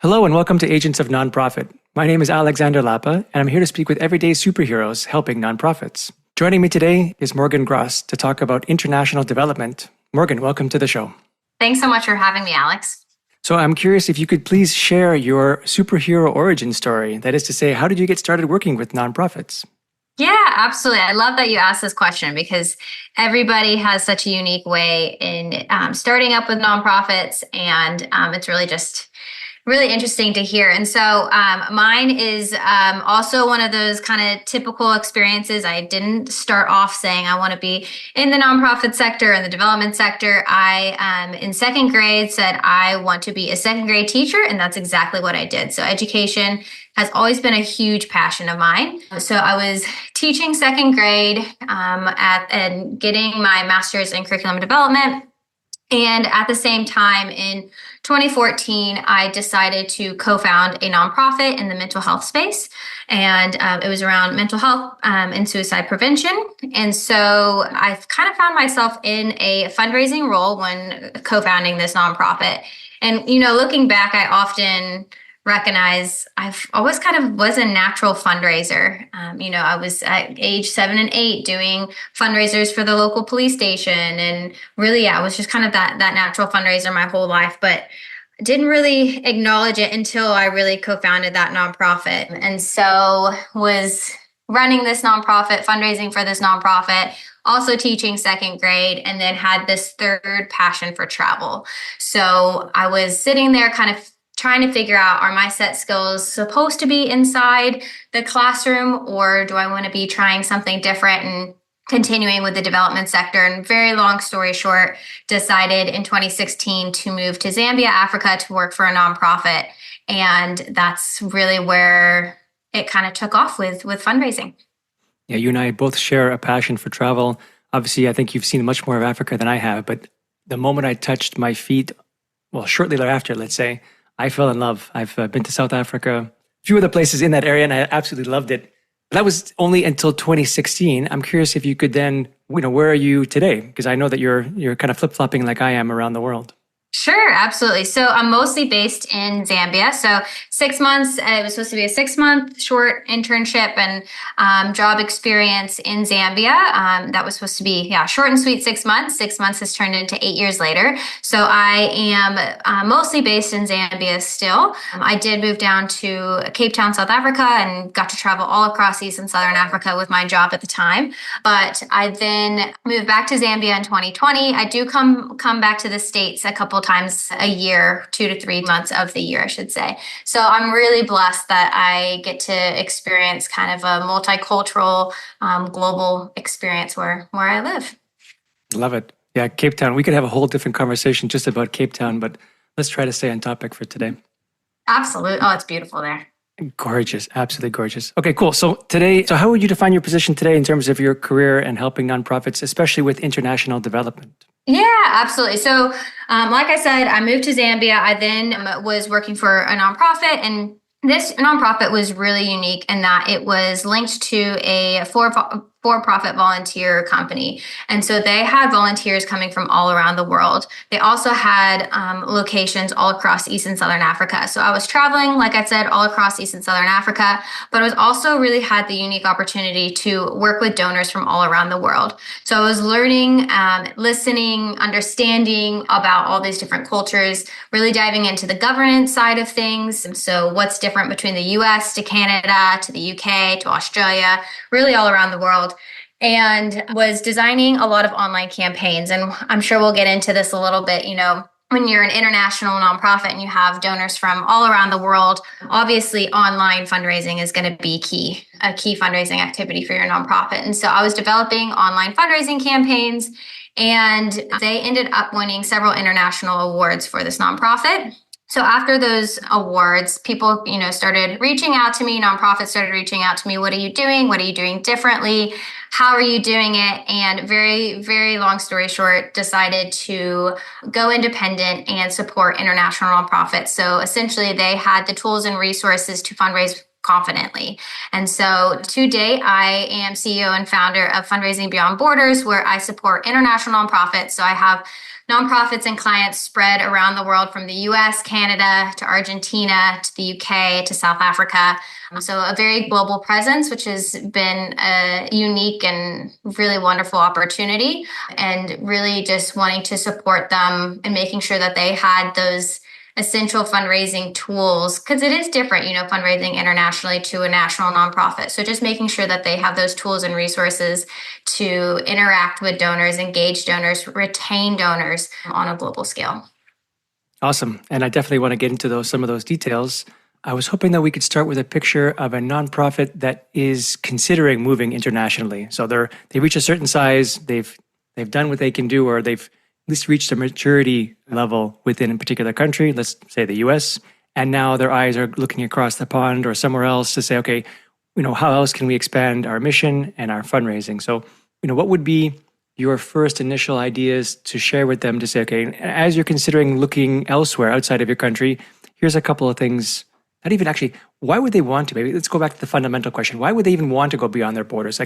Hello and welcome to Agents of Nonprofit. My name is Alexander Lapa, and I'm here to speak with everyday superheroes helping nonprofits. Joining me today is Morgan Gross to talk about international development. Morgan, welcome to the show. Thanks so much for having me, Alex. So I'm curious if you could please share your superhero origin story. That is to say, how did you get started working with nonprofits? Yeah, absolutely. I love that you asked this question because everybody has such a unique way in starting up with nonprofits, and it's really interesting to hear. And so mine is also one of those kind of typical experiences. I didn't start off saying I want to be in the nonprofit sector and the development sector. I, in second grade, said I want to be a second grade teacher, and that's exactly what I did. So education has always been a huge passion of mine. So I was teaching second grade and getting my master's in curriculum development. And at the same time, in 2014, I decided to co-found a nonprofit in the mental health space. And it was around mental health and suicide prevention. And so I kind of found myself in a fundraising role when co-founding this nonprofit. And, looking back, I often recognize I've always kind of was a natural fundraiser. I was at age 7 and 8 doing fundraisers for the local police station. And really, I was just kind of that natural fundraiser my whole life, but didn't really acknowledge it until I really co-founded that nonprofit. And so was running this nonprofit, fundraising for this nonprofit, also teaching second grade, and then had this third passion for travel. So I was sitting there kind of trying to figure out, are my set skills supposed to be inside the classroom, or do I want to be trying something different and continuing with the development sector? And very long story short, decided in 2016 to move to Zambia, Africa, to work for a nonprofit. And that's really where it kind of took off with fundraising. Yeah, you and I both share a passion for travel. Obviously, I think you've seen much more of Africa than I have, but the moment I touched my feet, well, shortly thereafter, let's say, I fell in love. I've been to South Africa, a few other places in that area, and I absolutely loved it. But that was only until 2016. I'm curious if you could then, where are you today? Because I know that you're kind of flip-flopping like I am around the world. Sure, absolutely. So I'm mostly based in Zambia. So 6 months, it was supposed to be a 6-month short internship and job experience in Zambia. That was supposed to be, short and sweet 6 months. 6 months has turned into 8 years later. So I am mostly based in Zambia still. I did move down to Cape Town, South Africa, and got to travel all across East and Southern Africa with my job at the time. But I then moved back to Zambia in 2020. I do come back to the States a couple times a year, 2 to 3 months of the year, I should say. So I'm really blessed that I get to experience kind of a multicultural, global experience where I live. Love it. Yeah, Cape Town. We could have a whole different conversation just about Cape Town, but let's try to stay on topic for today. Absolutely. Oh, it's beautiful there. Gorgeous. Absolutely gorgeous. Okay, cool. So how would you define your position today in terms of your career and helping nonprofits, especially with international development? Yeah, absolutely. So, like I said, I moved to Zambia. I then was working for a nonprofit, and this nonprofit was really unique in that it was linked to a for-profit volunteer company. And so they had volunteers coming from all around the world. They also had locations all across East and Southern Africa. So I was traveling, like I said, all across East and Southern Africa, but I was also really had the unique opportunity to work with donors from all around the world. So I was learning, listening, understanding about all these different cultures, really diving into the governance side of things. And so what's different between the US to Canada, to the UK, to Australia, really all around the world. And was designing a lot of online campaigns. And I'm sure we'll get into this a little bit, when you're an international nonprofit and you have donors from all around the world, obviously online fundraising is going to be a key fundraising activity for your nonprofit. And so I was developing online fundraising campaigns, and they ended up winning several international awards for this nonprofit. So after those awards, people, started reaching out to me, nonprofits started reaching out to me. What are you doing? What are you doing differently? How are you doing it? And very, very long story short, decided to go independent and support international nonprofits. So essentially they had the tools and resources to fundraise confidently. And so to date, I am CEO and founder of Fundraising Beyond Borders, where I support international nonprofits. So I have nonprofits and clients spread around the world from the US, Canada, to Argentina, to the UK, to South Africa. So a very global presence, which has been a unique and really wonderful opportunity, and really just wanting to support them and making sure that they had those essential fundraising tools, because it is different, fundraising internationally to a national nonprofit. So just making sure that they have those tools and resources to interact with donors, engage donors, retain donors on a global scale. Awesome. And I definitely want to get into some of those details. I was hoping that we could start with a picture of a nonprofit that is considering moving internationally. So they reach a certain size, they've done what they can do, or they've at least reached a maturity level within a particular country, let's say the US, and now their eyes are looking across the pond or somewhere else to say, okay, how else can we expand our mission and our fundraising? So, what would be your first initial ideas to share with them to say, okay, as you're considering looking elsewhere outside of your country, here's a couple of things. Not even actually, why would they want to? Maybe let's go back to the fundamental question. Why would they even want to go beyond their borders?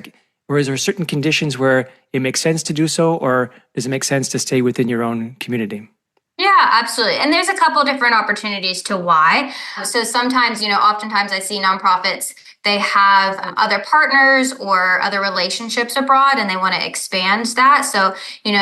Or is there certain conditions where it makes sense to do so, or does it make sense to stay within your own community? Yeah, absolutely. And there's a couple different opportunities to why. So sometimes, oftentimes I see nonprofits, they have other partners or other relationships abroad and they want to expand that. So,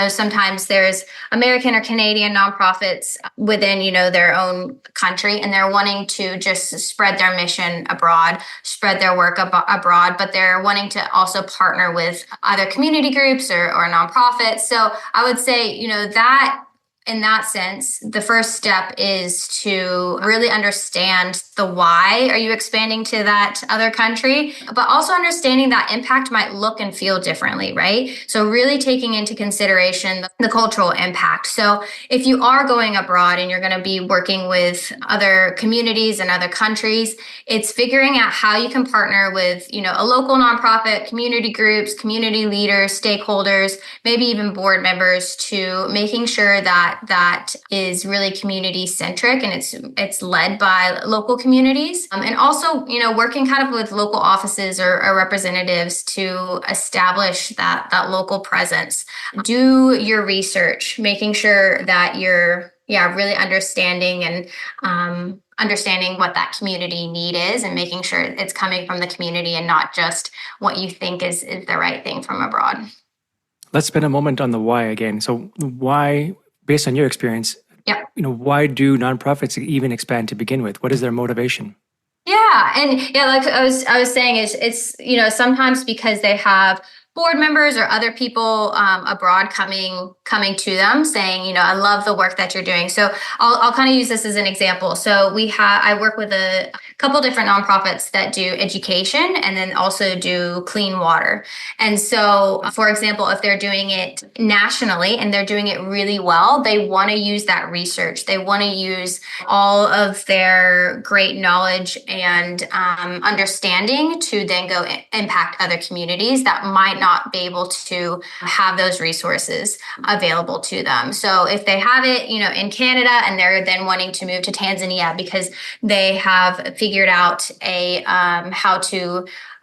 sometimes there's American or Canadian nonprofits within, their own country, and they're wanting to just spread their mission abroad, spread their work abroad, but they're wanting to also partner with other community groups or nonprofits. So I would say, that in that sense, the first step is to really understand the why are you expanding to that other country, but also understanding that impact might look and feel differently, right? So really taking into consideration the cultural impact. So if you are going abroad and you're going to be working with other communities and other countries, it's figuring out how you can partner with, a local nonprofit, community groups, community leaders, stakeholders, maybe even board members, to making sure that is really community centric and it's led by local communities, and also working kind of with local offices or representatives to establish that local presence. Do your research, making sure that you're really understanding and understanding what that community need is, and making sure it's coming from the community and not just what you think is the right thing from abroad. Let's spend a moment on the why again. So why, based on your experience, why do nonprofits even expand to begin with? What is their motivation? Yeah, and like I was saying, it's sometimes because they have board members or other people abroad coming to them saying, I love the work that you're doing. So I'll kind of use this as an example. So I work with a couple different nonprofits that do education and then also do clean water. And so, for example, if they're doing it nationally and they're doing it really well, they want to use that research. They want to use all of their great knowledge and understanding to then go impact other communities that might not be able to have those resources available to them. So if they have it, in Canada, and they're then wanting to move to Tanzania because they have figured out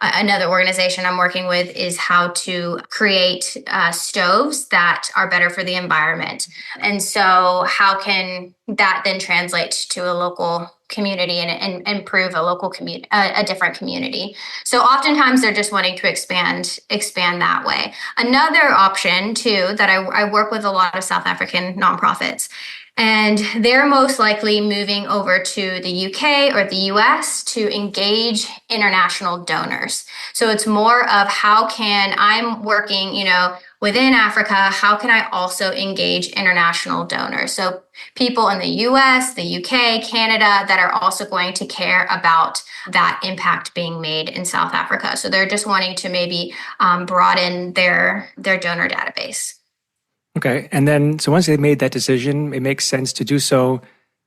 another organization I'm working with is how to create stoves that are better for the environment. And so how can that then translate to a local community and improve a local community, a different community? So oftentimes they're just wanting to expand that way. Another option too, that I work with a lot of South African nonprofits, and they're most likely moving over to the UK or the US to engage international donors. So it's more of how can I'm working, within Africa, how can I also engage international donors? So people in the US, the UK, Canada that are also going to care about that impact being made in South Africa. So they're just wanting to maybe broaden their donor database. Okay. And then, so once they've made that decision, it makes sense to do so.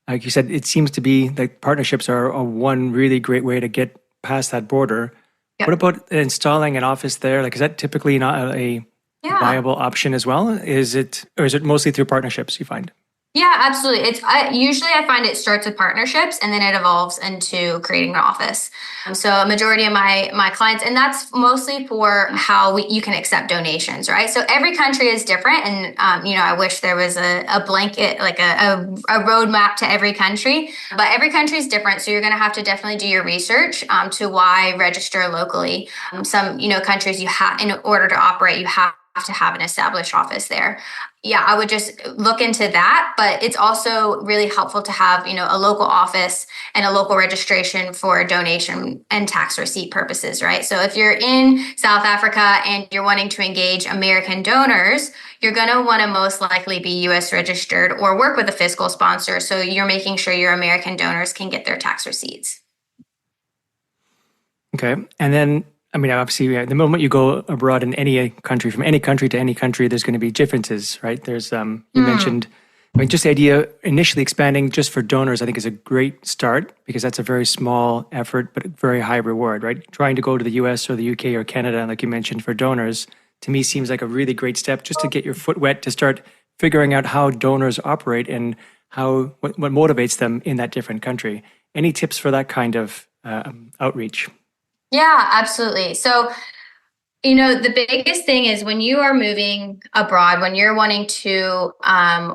Like you said, it seems to be that partnerships are one really great way to get past that border. Yep. What about installing an office there? Is that typically not a viable option as well? Or is it mostly through partnerships you find? Yeah, absolutely. Usually I find it starts with partnerships and then it evolves into creating an office. So a majority of my clients, and that's mostly for how you can accept donations, right? So every country is different, and I wish there was a blanket, like a roadmap to every country, but every country is different. So you're going to have to definitely do your research to why register locally. Some countries you have, in order to operate, you have to have an established office there. Yeah, I would just look into that, but it's also really helpful to have, a local office and a local registration for donation and tax receipt purposes, right? So if you're in South Africa and you're wanting to engage American donors, you're going to want to most likely be US registered or work with a fiscal sponsor. So you're making sure your American donors can get their tax receipts. Okay. And then, I mean, obviously, the moment you go abroad in any country, from any country to any country, there's going to be differences, right? There's, you mentioned, I mean, just the idea initially expanding just for donors, I think is a great start because that's a very small effort, but very high reward, right? Trying to go to the US or the UK or Canada, like you mentioned, for donors, to me seems like a really great step just to get your foot wet, to start figuring out how donors operate and what motivates them in that different country. Any tips for that kind of outreach? Yeah, absolutely. So the biggest thing is when you are moving abroad, when you're wanting to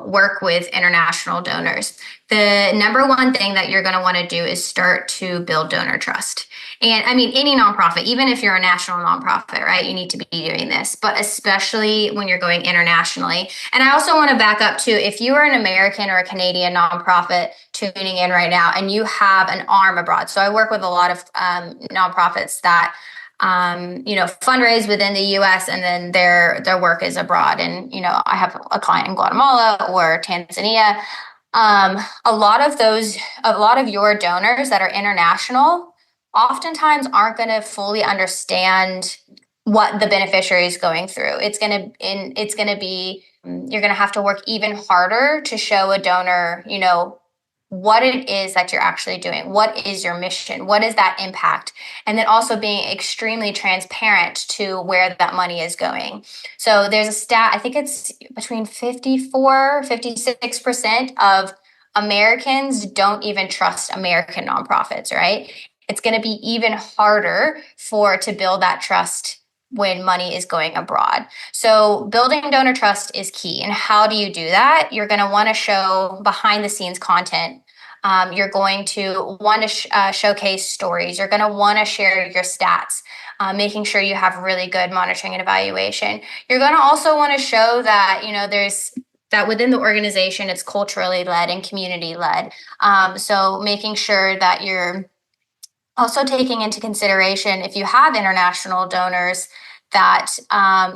work with international donors, the number one thing that you're going to want to do is start to build donor trust. And I mean, any nonprofit, even if you're a national nonprofit, right, you need to be doing this, but especially when you're going internationally. And I also want to back up too, if you are an American or a Canadian nonprofit tuning in right now and you have an arm abroad. So I work with a lot of nonprofits that fundraise within the US and then their work is abroad. And, I have a client in Guatemala or Tanzania. A lot of your donors that are international oftentimes aren't going to fully understand what the beneficiary is going through. It's going to be, you're going to have to work even harder to show a donor, what it is that you're actually doing. What is your mission? What is that impact? And then also being extremely transparent to where that money is going. So there's a stat, I think it's between 56% of Americans don't even trust American nonprofits, right? It's going to be even harder to build that trust when money is going abroad. So building donor trust is key. And how do you do that? You're going to want to show behind the scenes content. You're going to want to showcase stories. You're going to want to share your stats, making sure you have really good monitoring and evaluation. You're going to also want to show that, there's that within the organization, it's culturally led and community led. So making sure that you're also taking into consideration, if you have international donors, that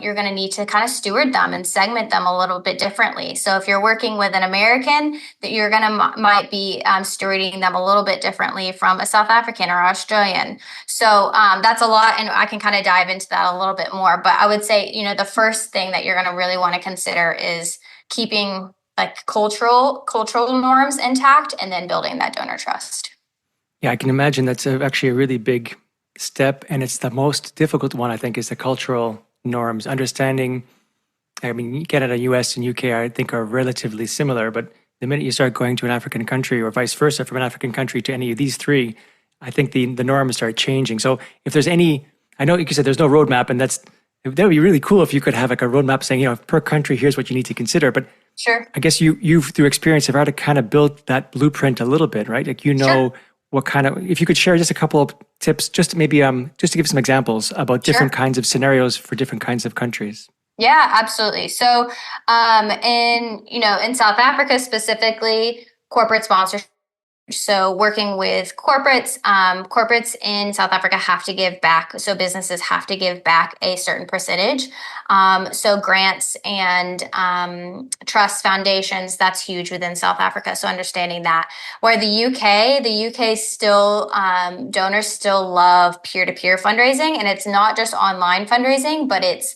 you're going to need to kind of steward them and segment them a little bit differently. So if you're working with an American, that you're going to might be stewarding them a little bit differently from a South African or Australian. So that's a lot, and I can kind of dive into that a little bit more. But I would say, the first thing that you're going to really want to consider is keeping like cultural norms intact, and then building that donor trust. Yeah, I can imagine that's actually a really big step. And it's the most difficult one, I think, is the cultural norms. Understanding, I mean, Canada, US, and UK, I think, are relatively similar. But the minute you start going to an African country or vice versa from an African country to any of these three, I think the norms start changing. So if there's any, I know you said there's no roadmap, and that would be really cool if you could have like a roadmap saying, per country, here's what you need to consider. But sure, I guess you've through experience have had to kind of build that blueprint a little bit, right? Like, sure. what kind of, if you could share just a couple of tips, just maybe just to give some examples about different Sure. kinds of scenarios for different kinds of countries. Yeah, absolutely. So, in South Africa specifically, corporate sponsorship. So working with corporates in South Africa have to give back. So businesses have to give back a certain percentage. So grants and trust foundations, that's huge within South Africa. So understanding that. Where the UK still, donors still love peer-to-peer fundraising, and it's not just online fundraising, but it's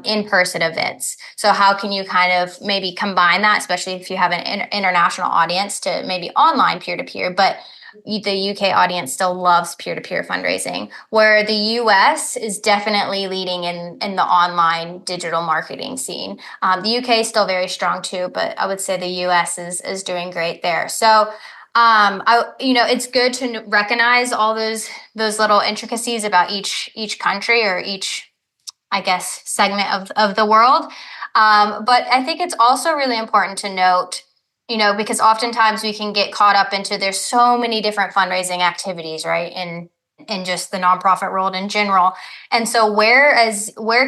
in-person events. So how can you kind of maybe combine that, especially if you have an international audience, to maybe online peer-to-peer, but the UK audience still loves peer-to-peer fundraising, where the US is definitely leading in the online digital marketing scene. The UK is still very strong too, but I would say the US is doing great there. So it's good to recognize all those little intricacies about each country or each, I guess, segment of the world. But I think it's also really important to note, because oftentimes we can get caught up into there's so many different fundraising activities, right? In just the nonprofit world in general. And so where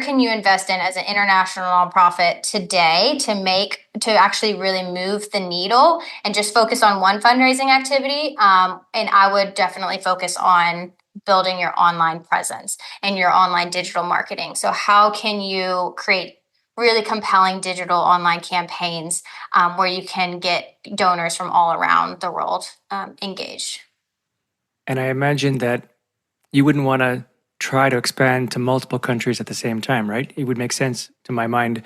can you invest in as an international nonprofit today to actually really move the needle and just focus on one fundraising activity? And I would definitely focus on building your online presence and your online digital marketing. So how can you create really compelling digital online campaigns where you can get donors from all around the world engaged? And I imagine that you wouldn't want to try to expand to multiple countries at the same time, right? It would make sense to my mind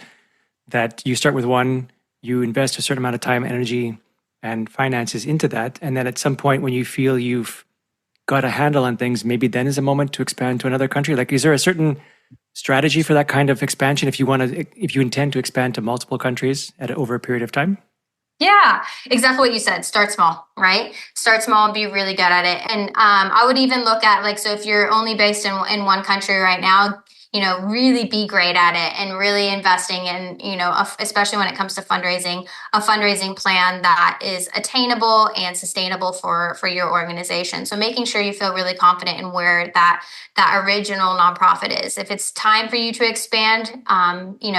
that you start with one, you invest a certain amount of time, energy, and finances into that. And then at some point when you feel you've got a handle on things, maybe then is a moment to expand to another country. Like, is there a certain strategy for that kind of expansion if you intend to expand to multiple countries over a period of time? Yeah, exactly what you said. Start small, right? Start small and be really good at it. And I would even look at so if you're only based in one country right now, really be great at it and really investing in, especially when it comes to fundraising, a fundraising plan that is attainable and sustainable for your organization. So making sure you feel really confident in where that original nonprofit is. If it's time for you to expand,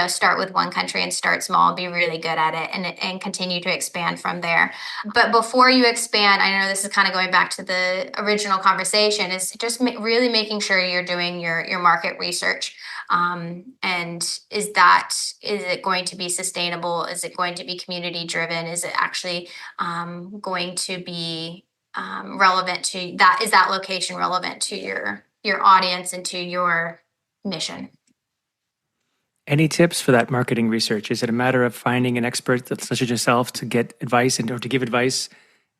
start with one country and start small, be really good at it and continue to expand from there. But before you expand, I know this is kind of going back to the original conversation, is just really making sure you're doing your market research. And is it going to be sustainable? Is it going to be community driven? Is it actually going to be relevant to that? Is that location relevant to your audience and to your mission? Any tips for that marketing research? Is it a matter of finding an expert such as yourself to get advice or to give advice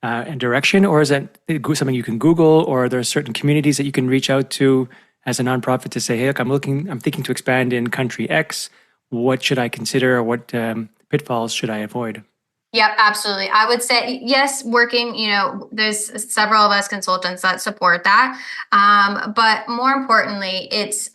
and direction, or is it something you can Google, or are there certain communities that you can reach out to as a nonprofit to say, hey, look, I'm thinking to expand in country X. What should I consider, or what pitfalls should I avoid? Yep, absolutely. I would say yes, working, there's several of us consultants that support that. But more importantly, it's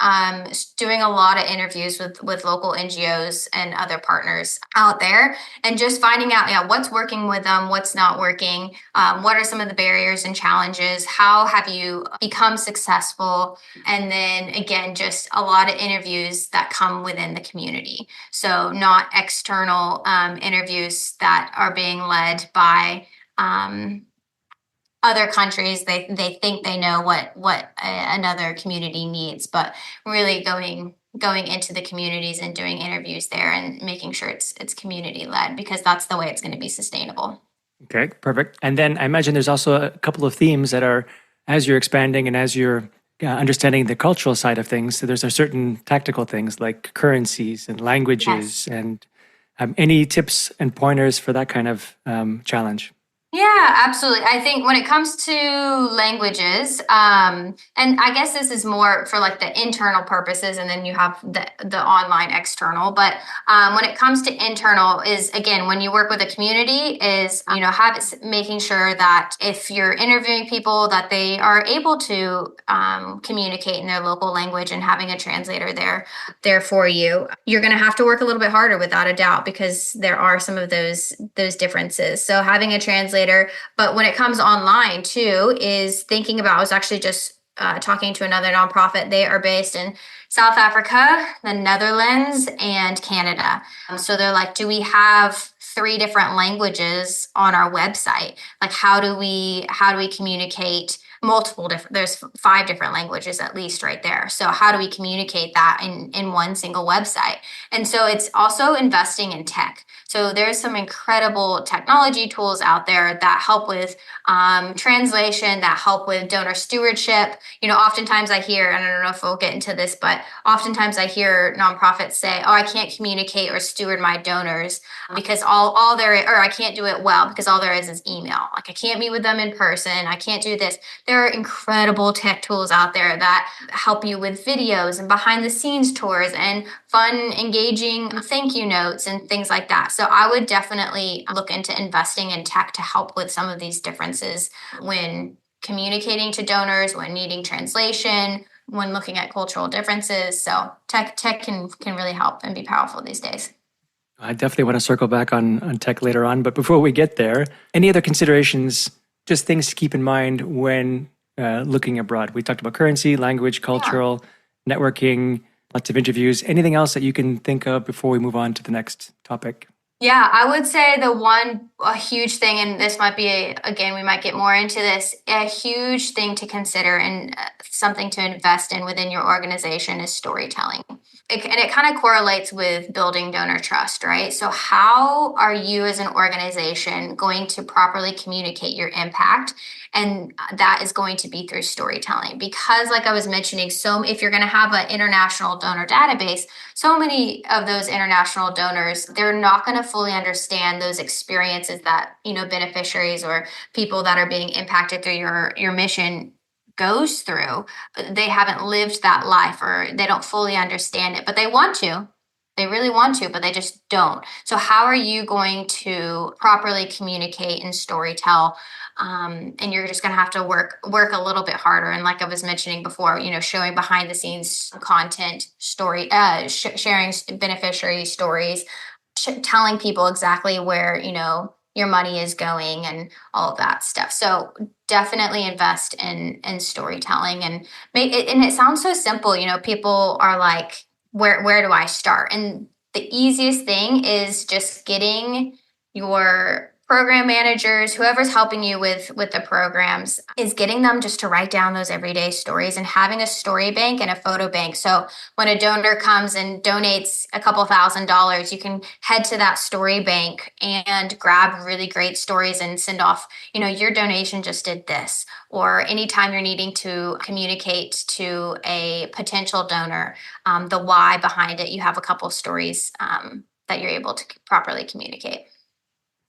doing a lot of interviews with local NGOs and other partners out there and just finding out, what's working with them, what's not working, what are some of the barriers and challenges, how have you become successful? And then again, just a lot of interviews that come within the community. So not external interviews that are being led by other countries. They think they know what another community needs, but really going into the communities and doing interviews there and making sure it's community led, because that's the way it's going to be sustainable. Okay, perfect. And then I imagine there's also a couple of themes that are, as you're expanding and as you're understanding the cultural side of things, so there's a certain tactical things like currencies and languages. Yes. And any tips and pointers for that kind of challenge? Yeah, absolutely. I think when it comes to languages, and I guess this is more for the internal purposes, and then you have the online external. But when it comes to internal, is again when you work with a community, is making sure that if you're interviewing people, that they are able to communicate in their local language, and having a translator there for you. You're going to have to work a little bit harder, without a doubt, because there are some of those differences. So having a translator. But when it comes online too, is thinking about, I was actually just talking to another nonprofit. They are based in South Africa, the Netherlands, and Canada. So they're like, do we have 3 different languages on our website? Like, how do we communicate multiple different, there's 5 different languages at least right there. So how do we communicate that in one single website? And so it's also investing in tech. So there's some incredible technology tools out there that help with translation, that help with donor stewardship. Oftentimes I hear, and I don't know if we'll get into this, but oftentimes I hear nonprofits say, oh, I can't communicate or steward my donors because all all there, or I can't do it well because all there is email. Like I can't meet with them in person. I can't do this. There are incredible tech tools out there that help you with videos and behind the scenes tours and fun, engaging thank you notes and things like that. So I would definitely look into investing in tech to help with some of these differences when communicating to donors, when needing translation, when looking at cultural differences. So tech can really help and be powerful these days. I definitely want to circle back on tech later on. But before we get there, any other considerations, just things to keep in mind when looking abroad? We talked about currency, language, cultural, networking, lots of interviews. Anything else that you can think of before we move on to the next topic? Yeah, I would say a huge thing, and this might be, again, we might get more into this, a huge thing to consider and something to invest in within your organization is storytelling. And it kind of correlates with building donor trust, right? So how are you as an organization going to properly communicate your impact? And that is going to be through storytelling because like I was mentioning, so if you're going to have an international donor database, so many of those international donors, they're not going to fully understand those experiences that, beneficiaries or people that are being impacted through your mission goes through. They haven't lived that life or they don't fully understand it, but they want to. They really want to, but they just don't. So how are you going to properly communicate and storytell? And you're just going to have to work a little bit harder. And like I was mentioning before, showing behind the scenes content, sharing beneficiary stories, telling people exactly where your money is going and all of that stuff. So definitely invest in storytelling and make it. And it sounds so simple. People are like, where do I start? And the easiest thing is just getting your program managers, whoever's helping you with the programs, is getting them just to write down those everyday stories and having a story bank and a photo bank. So when a donor comes and donates a couple $1,000s, you can head to that story bank and grab really great stories and send off, your donation just did this. Or anytime you're needing to communicate to a potential donor, the why behind it, you have a couple stories that you're able to properly communicate.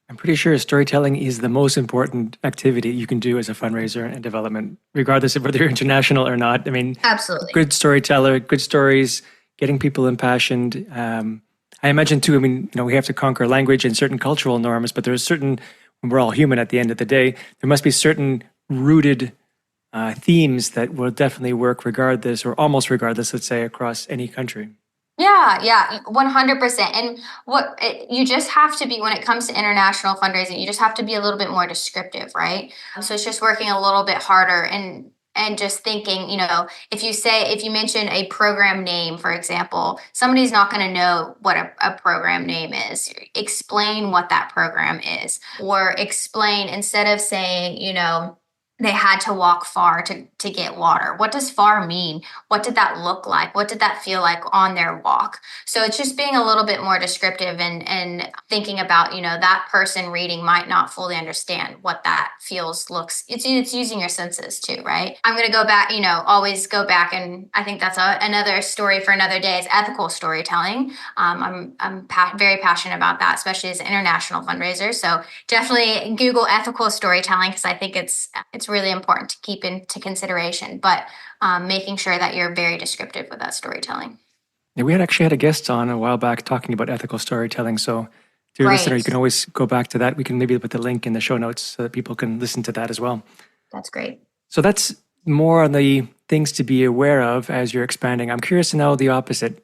I'm pretty sure storytelling is the most important activity you can do as a fundraiser and development, regardless of whether you're international or not. I mean, absolutely. Good storyteller, good stories, getting people impassioned. I imagine too, we have to conquer language and certain cultural norms, but there's certain, we're all human at the end of the day, there must be certain rooted themes that will definitely work regardless or almost regardless, let's say, across any country. Yeah, 100%. And you just have to be, when it comes to international fundraising, you just have to be a little bit more descriptive, right? So it's just working a little bit harder and just thinking, if you mention a program name, for example, somebody's not going to know what a program name is. Explain what that program is, or explain, instead of saying, they had to walk far to get water. What does far mean? What did that look like? What did that feel like on their walk? So it's just being a little bit more descriptive and thinking about, that person reading might not fully understand what that feels, looks. It's using your senses too, right? I'm going to go back, always go back. And I think that's another story for another day, is ethical storytelling. I'm very passionate about that, especially as an international fundraiser. So definitely Google ethical storytelling, because I think it's really important to keep into consideration, but making sure that you're very descriptive with that storytelling. Yeah, we had a guest on a while back talking about ethical storytelling. So, dear listener, you can always go back to that. We can maybe put the link in the show notes so that people can listen to that as well. That's great. So that's more on the things to be aware of as you're expanding. I'm curious to know the opposite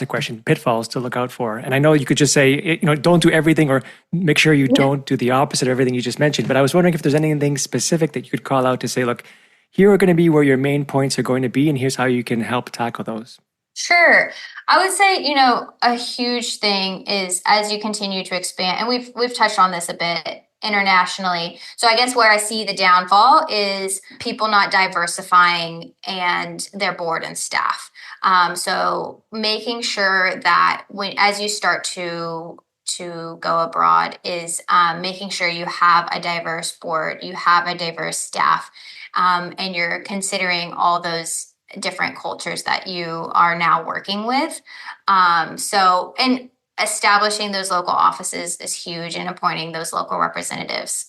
question, pitfalls to look out for. And I know you could just say, don't do everything, or make sure you don't do the opposite of everything you just mentioned. But I was wondering if there's anything specific that you could call out to say, look, here are going to be where your main points are going to be, and here's how you can help tackle those. Sure. I would say, a huge thing is, as you continue to expand, and we've touched on this a bit internationally. So I guess where I see the downfall is people not diversifying and their board and staff. So making sure that as you start to go abroad is making sure you have a diverse board, you have a diverse staff, and you're considering all those different cultures that you are now working with. And establishing those local offices is huge, and appointing those local representatives.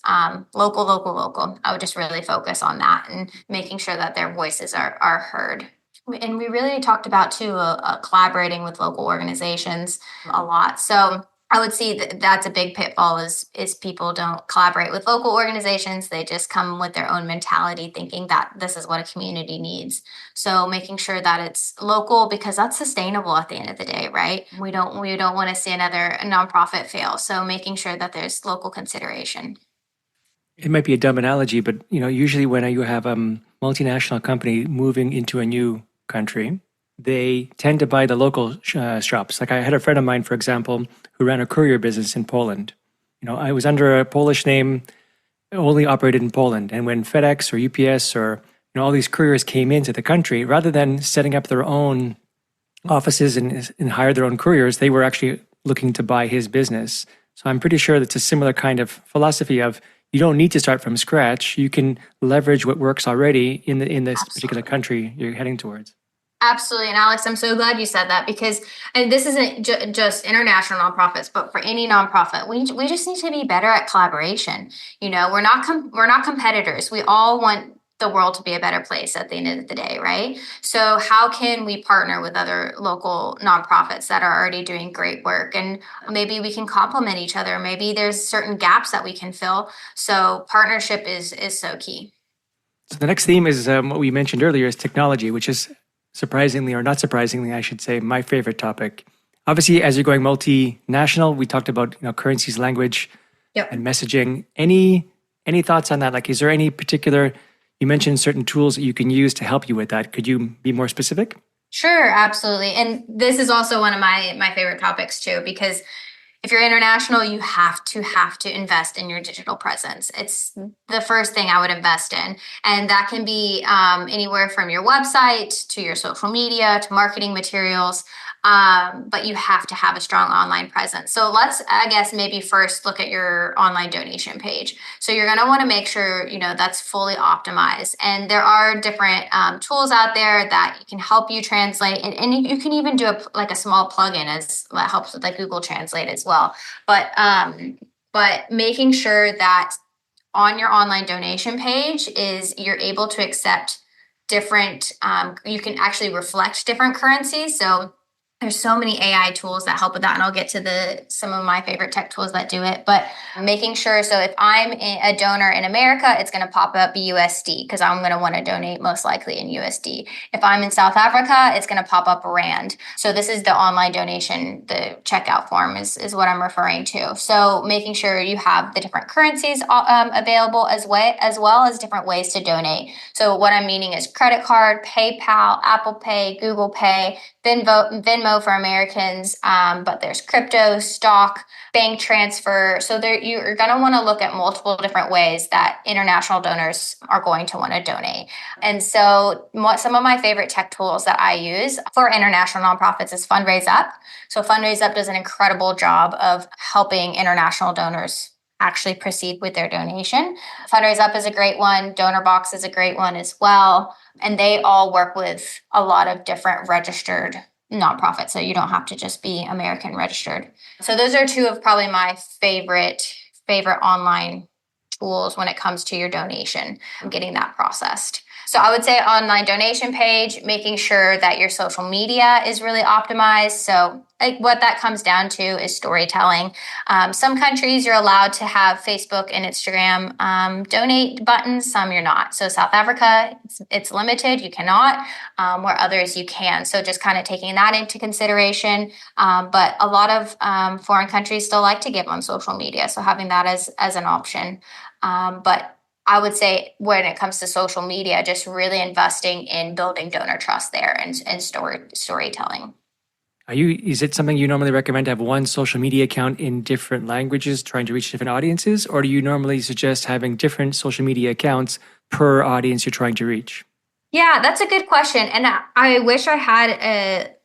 Local. I would just really focus on that and making sure that their voices are heard. And we really talked about too, collaborating with local organizations a lot. So I would see that that's a big pitfall is people don't collaborate with local organizations. They just come with their own mentality, thinking that this is what a community needs. So making sure that it's local, because that's sustainable at the end of the day, right? We don't want to see another nonprofit fail. So making sure that there's local consideration. It might be a dumb analogy, but usually when you have a multinational company moving into a new country, they tend to buy the local shops. Like I had a friend of mine, for example, who ran a courier business in Poland. I was under a Polish name, only operated in Poland. And when FedEx or UPS or all these couriers came into the country, rather than setting up their own offices and hire their own couriers, they were actually looking to buy his business. So I'm pretty sure that's a similar kind of philosophy of you don't need to start from scratch. You can leverage what works already in this particular country you're heading towards. Absolutely. And Alex, I'm so glad you said that, because, and this isn't just international nonprofits, but for any nonprofit, we just need to be better at collaboration. We're not competitors. We all want the world to be a better place at the end of the day, right? So how can we partner with other local nonprofits that are already doing great work? And maybe we can complement each other. Maybe there's certain gaps that we can fill. So partnership is so key. So the next theme is what we mentioned earlier is technology, which is surprisingly, or not surprisingly, I should say, my favorite topic. Obviously, as you're going multinational, we talked about currencies, language, and messaging. Any thoughts on that? Like, is there any particular? You mentioned certain tools that you can use to help you with that. Could you be more specific? Sure, absolutely. And this is also one of my favorite topics too, because if you're international, you have to invest in your digital presence. It's the first thing I would invest in. And that can be anywhere from your website to your social media to marketing materials. But you have to have a strong online presence. So let's, I guess, maybe first look at your online donation page. So you're going to want to make sure, that's fully optimized. And there are different tools out there that can help you translate. And you can even do a small plugin that helps with like Google Translate as well. But making sure that on your online donation page you're able to accept different, you can actually reflect different currencies. So there's so many AI tools that help with that, and I'll get to some of my favorite tech tools that do it. But making sure, so if I'm a donor in America, it's going to pop up USD because I'm going to want to donate most likely in USD. If I'm in South Africa, it's going to pop up Rand. So this is the online donation, the checkout form is what I'm referring to. So making sure you have the different currencies available as well as different ways to donate. So what I'm meaning is credit card, PayPal, Apple Pay, Google Pay, Venmo for Americans, but there's crypto, stock, bank transfer. So you're going to want to look at multiple different ways that international donors are going to want to donate. And so some of my favorite tech tools that I use for international nonprofits is Fundraise Up. So Fundraise Up does an incredible job of helping international donors actually proceed with their donation. Fundraise Up is a great one. DonorBox is a great one as well. And they all work with a lot of different registered nonprofits. So you don't have to just be American registered. So those are two of probably my favorite online tools when it comes to your donation and getting that processed. So I would say online donation page, making sure that your social media is really optimized. So what that comes down to is storytelling. Some countries you're allowed to have Facebook and Instagram donate buttons, some you're not. So South Africa, it's limited, you cannot, where others you can. So just kind of taking that into consideration. But a lot of foreign countries still like to give on social media. So having that as an option. But I would say when it comes to social media, just really investing in building donor trust there and storytelling. Is it something you normally recommend to have one social media account in different languages trying to reach different audiences? Or do you normally suggest having different social media accounts per audience you're trying to reach? Yeah, that's a good question. And I wish I had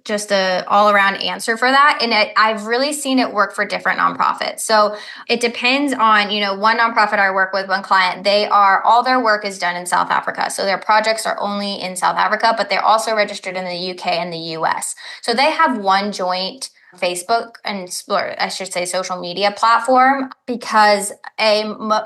just a all-around answer for that. And I've really seen it work for different nonprofits. So it depends on, one nonprofit I work with, one client, all their work is done in South Africa. So their projects are only in South Africa, but they're also registered in the UK and the US. So they have one joint Facebook or I should say social media platform, because a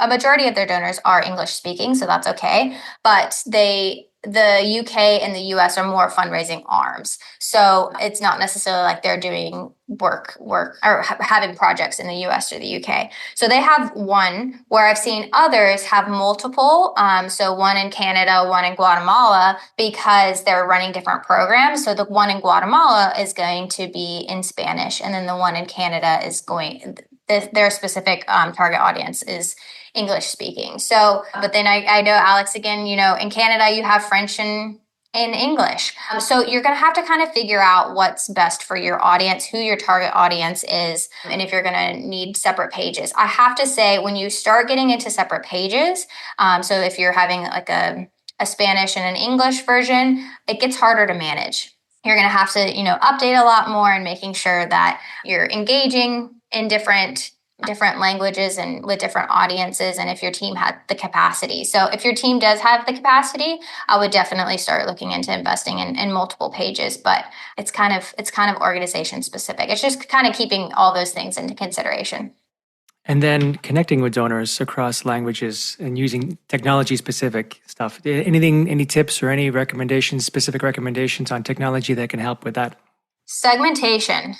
majority of their donors are English speaking, so that's okay. But the UK and the US are more fundraising arms. So it's not necessarily like they're doing work or having projects in the US or the UK. So they have one, where I've seen others have multiple. So one in Canada, one in Guatemala, because they're running different programs. So the one in Guatemala is going to be in Spanish, and then the one in Canada is their specific target audience is English speaking. So, but then I know, Alex, again, in Canada, you have French and in English. So you're going to have to kind of figure out what's best for your audience, who your target audience is, and if you're going to need separate pages. I have to say, when you start getting into separate pages, so if you're having like a Spanish and an English version, it gets harder to manage. You're going to have to, update a lot more and making sure that you're engaging in different languages and with different audiences, and if your team had the capacity. So if your team does have the capacity, I would definitely start looking into investing in multiple pages, but it's kind of organization specific. It's just kind of keeping all those things into consideration. And then connecting with donors across languages and using technology specific stuff. Any tips or any specific recommendations on technology that can help with that? Segmentation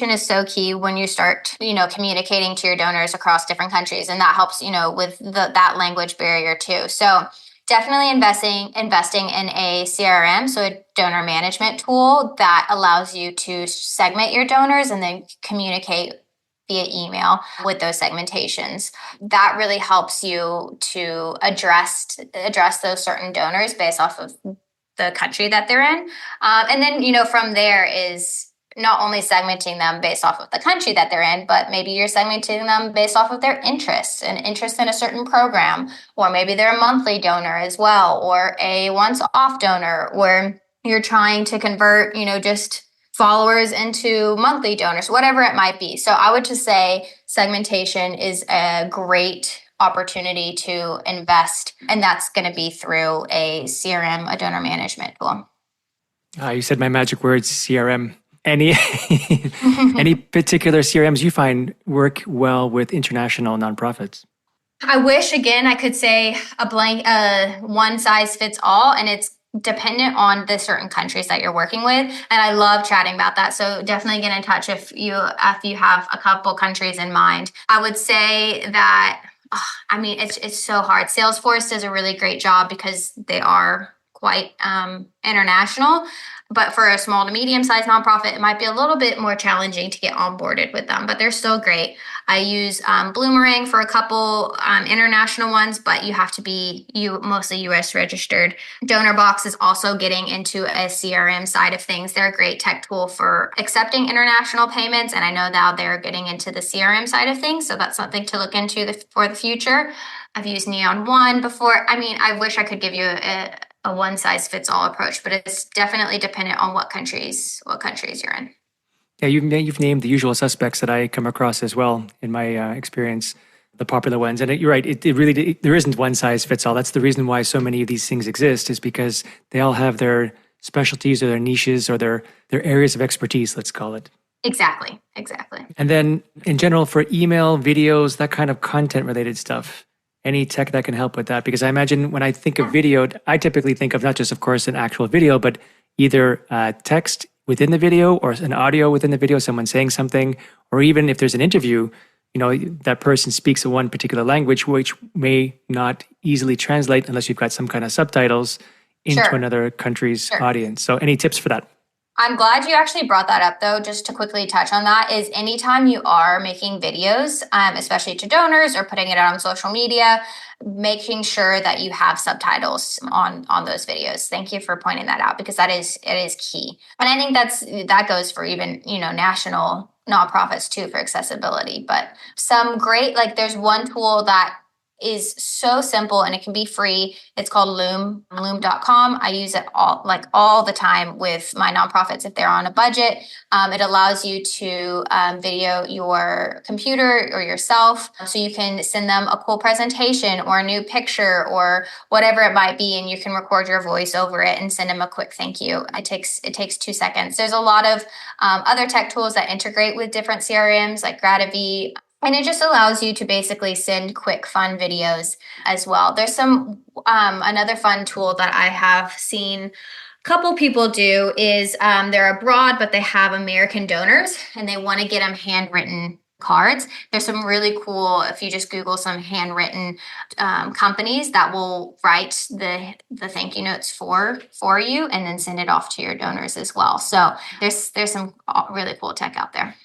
is so key when you start communicating to your donors across different countries, and that helps with that language barrier too. So definitely investing in a CRM, so a donor management tool that allows you to segment your donors and then communicate via email with those segmentations. That really helps you to address those certain donors based off of the country that they're in. And then, from there is not only segmenting them based off of the country that they're in, but maybe you're segmenting them based off of their interests and interest in a certain program, or maybe they're a monthly donor as well, or a once-off donor, where you're trying to convert, just followers into monthly donors, whatever it might be. So I would just say segmentation is a great opportunity to invest, and that's going to be through a CRM, a donor management tool. You said my magic words, CRM. Any particular CRMs you find work well with international nonprofits? I wish, again, I could say a one size fits all, and it's dependent on the certain countries that you're working with. And I love chatting about that. So definitely get in touch if you have a couple countries in mind. I would say that, it's so hard. Salesforce does a really great job because they are quite international. But for a small to medium-sized nonprofit, it might be a little bit more challenging to get onboarded with them, but they're still great. I use Bloomerang for a couple international ones, but you have to be mostly US registered. DonorBox is also getting into a CRM side of things. They're a great tech tool for accepting international payments, and I know now they're getting into the CRM side of things, so that's something to look into for the future. I've used Neon One before. I wish I could give you a one size fits all approach, but it's definitely dependent on what countries you're in. Yeah, you've named the usual suspects that I come across as well in my experience, the popular ones. And you're right, there isn't one size fits all. That's the reason why so many of these things exist, is because they all have their specialties or their niches or their areas of expertise, let's call it. Exactly. And then in general, for email, videos, that kind of content related stuff, any tech that can help with that? Because I imagine when I think of video, I typically think of not just, of course, an actual video, but either text within the video or an audio within the video, someone saying something, or even if there's an interview, that person speaks a one particular language, which may not easily translate unless you've got some kind of subtitles into another country's audience. So any tips for that? I'm glad you actually brought that up, though. Just to quickly touch on that, is anytime you are making videos, especially to donors or putting it out on social media, making sure that you have subtitles on those videos. Thank you for pointing that out, because it is key. And I think that goes for even national nonprofits too, for accessibility. But some great, there's one tool that is so simple and it can be free. It's called loom.com. I use it all the time with my nonprofits if they're on a budget. It allows you to video your computer or yourself, so you can send them a cool presentation or a new picture or whatever it might be, and you can record your voice over it and send them a quick thank you. It takes 2 seconds. There's a lot of other tech tools that integrate with different CRMs like Grativi. And it just allows you to basically send quick, fun videos as well. There's some another fun tool that I have seen a couple people do is they're abroad, but they have American donors and they want to get them handwritten cards. There's some really cool, if you just Google some handwritten companies that will write the thank you notes for you and then send it off to your donors as well. So there's some really cool tech out there.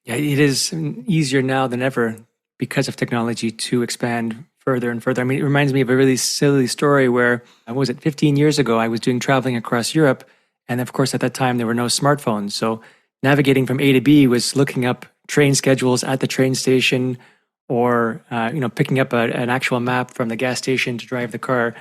Yeah, it is easier now than ever because of technology to expand further and further. I mean, it reminds me of a really silly story where, what was it, 15 years ago, I was doing traveling across Europe. And of course, at that time, there were no smartphones. So navigating from A to B was looking up train schedules at the train station or, picking up an actual map from the gas station to drive the car.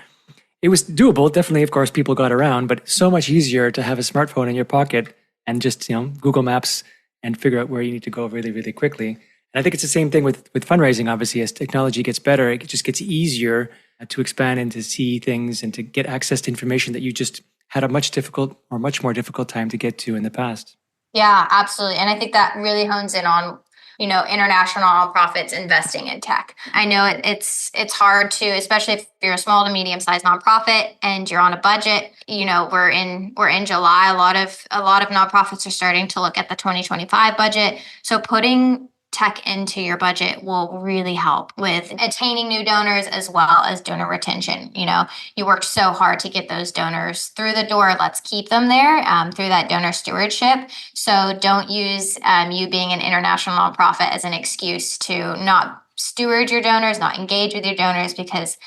It was doable. Definitely, of course, people got around, but so much easier to have a smartphone in your pocket and just, Google Maps and figure out where you need to go really, really quickly. And I think it's the same thing with fundraising, obviously. As technology gets better, it just gets easier to expand and to see things and to get access to information that you just had a much more difficult time to get to in the past. Yeah, absolutely. And I think that really hones in on, international nonprofits investing in tech. I know it's hard to, especially if you're a small to medium sized nonprofit and you're on a budget. We're in July. A lot of nonprofits are starting to look at the 2025 budget. So putting tech into your budget will really help with attaining new donors as well as donor retention. You worked so hard to get those donors through the door. Let's keep them there through that donor stewardship. So don't use you being an international nonprofit as an excuse to not steward your donors, not engage with your donors, because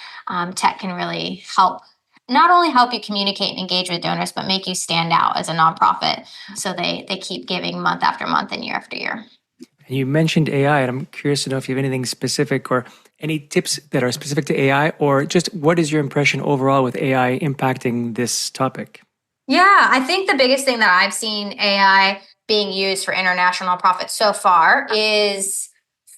tech can really help not only help you communicate and engage with donors, but make you stand out as a nonprofit. So they keep giving month after month and year after year. You mentioned AI, and I'm curious to know if you have anything specific or any tips that are specific to AI, or just what is your impression overall with AI impacting this topic? Yeah, I think the biggest thing that I've seen AI being used for international profits so far is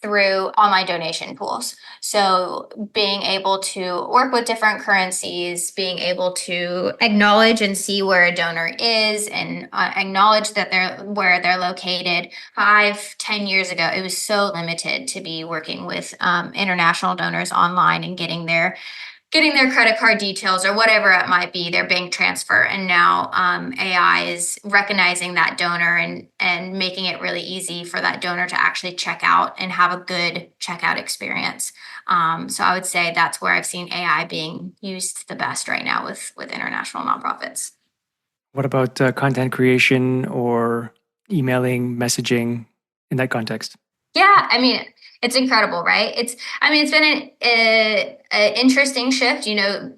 through online donation pools. So being able to work with different currencies, being able to acknowledge and see where a donor is and acknowledge that where they're located. 5-10 years ago, it was so limited to be working with international donors online and getting their credit card details or whatever it might be, their bank transfer. And now AI is recognizing that donor and making it really easy for that donor to actually check out and have a good checkout experience. So I would say that's where I've seen AI being used the best right now with international nonprofits. What about content creation or emailing, messaging in that context? Yeah, I mean, it's incredible, right? It's been an interesting shift,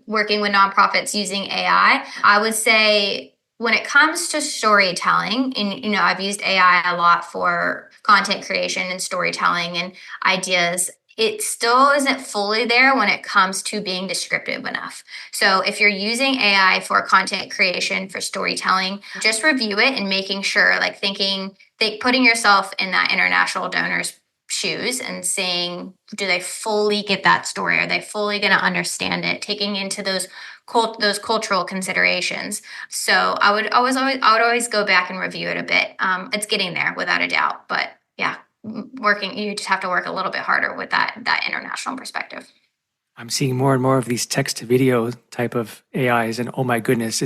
working with nonprofits using AI. I would say when it comes to storytelling, and, I've used AI a lot for content creation and storytelling and ideas. It still isn't fully there when it comes to being descriptive enough. So if you're using AI for content creation, for storytelling, just review it and making sure, like putting yourself in that international donor's shoes and seeing, do they fully get that story? Are they fully going to understand it? Taking into those cultural considerations. So I would always go back and review it a bit. It's getting there without a doubt, but yeah, you just have to work a little bit harder with that international perspective. I'm seeing more and more of these text to video type of AIs, and oh my goodness,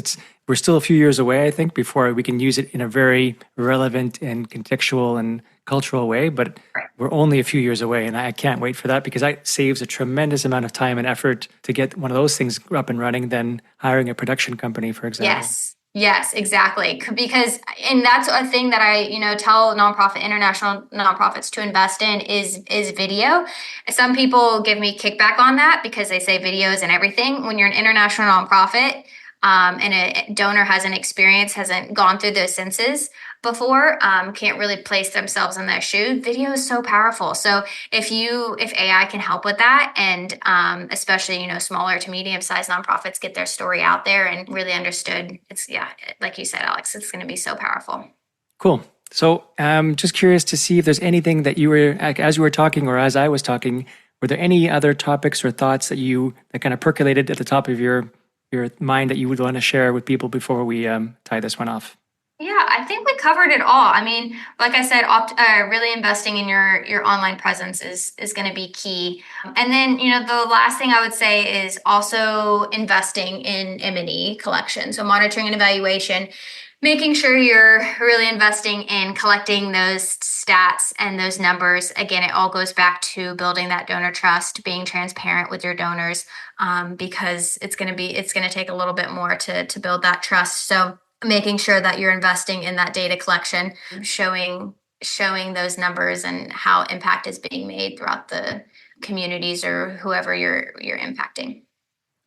we're still a few years away, I think, before we can use it in a very relevant and contextual and cultural way. But we're only a few years away, and I can't wait for that because that saves a tremendous amount of time and effort to get one of those things up and running than hiring a production company, for example. Yes, exactly. And that's a thing that I, tell international nonprofits to invest in is video. Some people give me kickback on that because they say videos and everything. When you're an international nonprofit, and a donor hasn't gone through those senses before, can't really place themselves in that shoe, video is so powerful. So if AI can help with that, and especially smaller to medium sized nonprofits get their story out there and really understood, it's, yeah, like you said, Alex, it's going to be so powerful. Cool. So just curious to see if there's anything that you were, as you were talking or as I was talking, were there any other topics or thoughts that kind of percolated at the top of your mind that you would want to share with people before we tie this one off? Yeah, I think we covered it all. I mean, like I said, really investing in your online presence is going to be key. And then, the last thing I would say is also investing in M&E collection. So monitoring and evaluation, making sure you're really investing in collecting those stats and those numbers. Again, it all goes back to building that donor trust, being transparent with your donors, because it's going to take a little bit more to build that trust. So making sure that you're investing in that data collection, showing those numbers and how impact is being made throughout the communities or whoever you're impacting.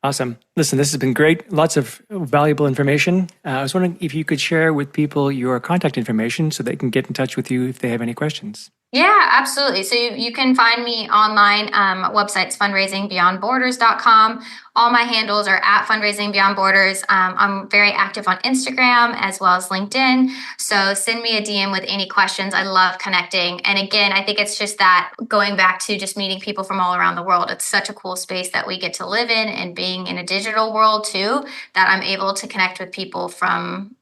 Awesome. Listen, this has been great. Lots of valuable information. I was wondering if you could share with people your contact information so they can get in touch with you if they have any questions. Yeah, absolutely. So you can find me online. Website's fundraisingbeyondborders.com. All my handles are at Fundraising Beyond Borders. I'm very active on Instagram as well as LinkedIn. So send me a DM with any questions. I love connecting. And again, I think it's just that going back to just meeting people from all around the world. It's such a cool space that we get to live in, and being in a digital world too, that I'm able to connect with people from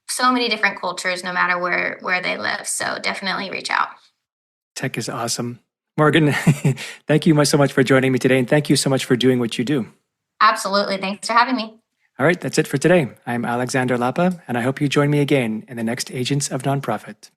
so many different cultures, no matter where they live. So definitely reach out. Tech is awesome. Morgan, thank you so much for joining me today, and thank you so much for doing what you do. Absolutely. Thanks for having me. All right, that's it for today. I'm Alexander Lapa, and I hope you join me again in the next Agents of Nonprofit.